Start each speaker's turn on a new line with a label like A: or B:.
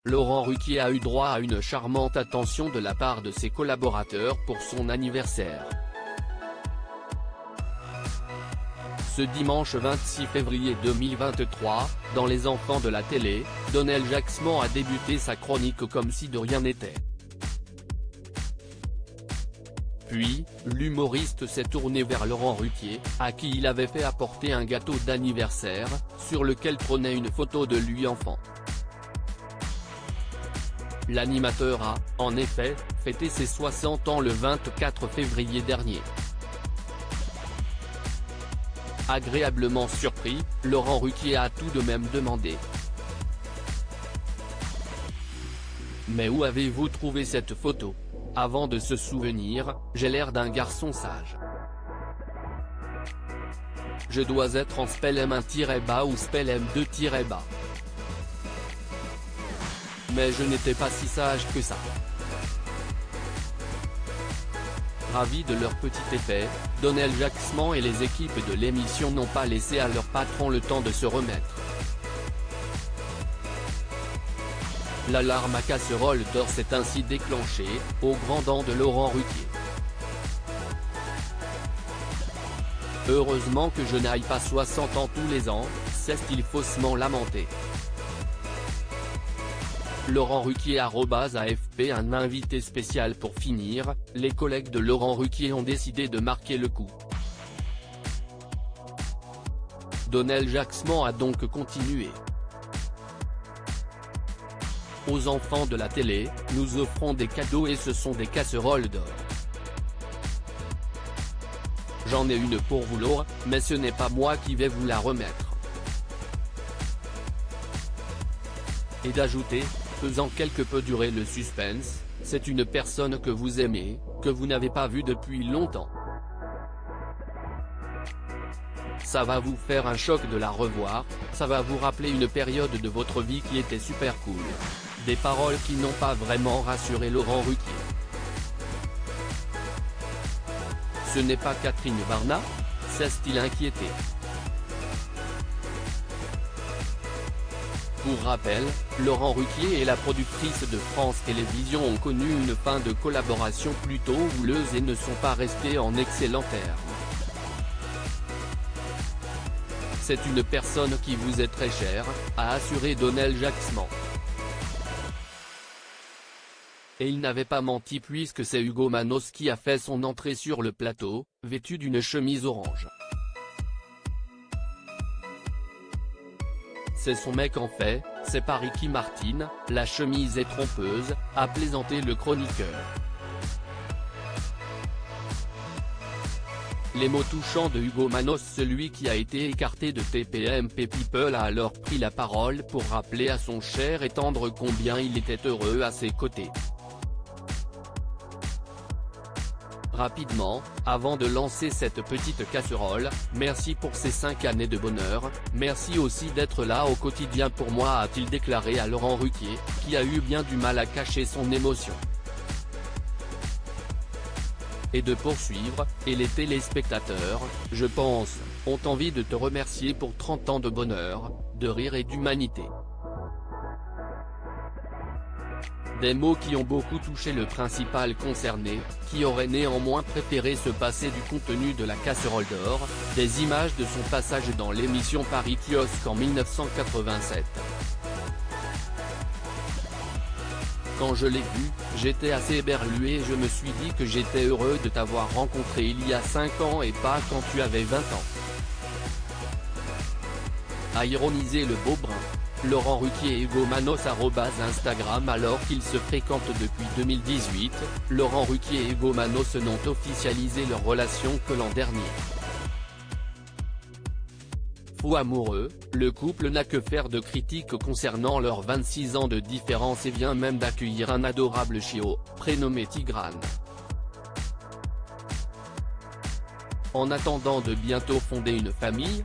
A: Laurent Ruquier a eu droit à une charmante attention de la part de ses collaborateurs pour son anniversaire. Ce dimanche 26 février 2023, dans Les Enfants de la télé, Donnel Jacksman a débuté sa chronique comme si de rien n'était. Puis, l'humoriste s'est tourné vers Laurent Ruquier, à qui il avait fait apporter un gâteau d'anniversaire, sur lequel trônait une photo de lui enfant. L'animateur a, en effet, fêté ses 60 ans le 24 février dernier. Agréablement surpris, Laurent Ruquier a tout de même demandé: « Mais où avez-vous trouvé cette photo ? Avant de se souvenir, j'ai l'air d'un garçon sage. Je dois être en spell M1-bas ou spell M2-bas. Mais je n'étais pas si sage que ça. » Ravis de leur petit effet, Donnel Jacksman et les équipes de l'émission n'ont pas laissé à leur patron le temps de se remettre. L'alarme à casserole d'or s'est ainsi déclenchée, au grand dam de Laurent Ruquier. Heureusement que je n'aille pas 60 ans tous les ans, s'est-il faussement lamenté. Laurent Ruquier @AFP. Un invité spécial pour finir, les collègues de Laurent Ruquier ont décidé de marquer le coup. Donnel Jacksman a donc continué. Aux enfants de la télé, nous offrons des cadeaux et ce sont des casseroles d'or. J'en ai une pour vous Laure, mais ce n'est pas moi qui vais vous la remettre. Et d'ajouter, faisant quelque peu durer le suspense, c'est une personne que vous aimez, que vous n'avez pas vue depuis longtemps. Ça va vous faire un choc de la revoir, ça va vous rappeler une période de votre vie qui était super cool. Des paroles qui n'ont pas vraiment rassuré Laurent Ruquier. Ce n'est pas Catherine Barna ? S'est-il inquiété. Pour rappel, Laurent Ruquier et la productrice de France Télévisions ont connu une fin de collaboration plutôt houleuse et ne sont pas restés en excellents termes. C'est une personne qui vous est très chère, a assuré Donnel Jacksman. Et il n'avait pas menti puisque c'est Hugo Manos qui a fait son entrée sur le plateau, vêtu d'une chemise orange. C'est son mec en fait, c'est pas Ricky Martin, la chemise est trompeuse, a plaisanté le chroniqueur. Les mots touchants de Hugo Manos, celui qui a été écarté de TPMP People, a alors pris la parole pour rappeler à son cher et tendre combien il était heureux à ses côtés. Rapidement, avant de lancer cette petite casserole, merci pour ces 5 années de bonheur, merci aussi d'être là au quotidien pour moi, a-t-il déclaré à Laurent Ruquier, qui a eu bien du mal à cacher son émotion. Et de poursuivre, et les téléspectateurs, je pense, ont envie de te remercier pour 30 ans de bonheur, de rire et d'humanité. Des mots qui ont beaucoup touché le principal concerné, qui aurait néanmoins préféré se passer du contenu de la casserole d'or, des images de son passage dans l'émission Paris Kiosque en 1987. Quand je l'ai vu, j'étais assez éberlué et je me suis dit que j'étais heureux de t'avoir rencontré il y a 5 ans et pas quand tu avais 20 ans. A ironisé le beau brun. Laurent Ruquier et Hugo Manos @Instagram. Alors qu'ils se fréquentent depuis 2018, Laurent Ruquier et Hugo Manos n'ont officialisé leur relation que l'an dernier. Fou amoureux, le couple n'a que faire de critiques concernant leurs 26 ans de différence et vient même d'accueillir un adorable chiot, prénommé Tigrane. En attendant de bientôt fonder une famille,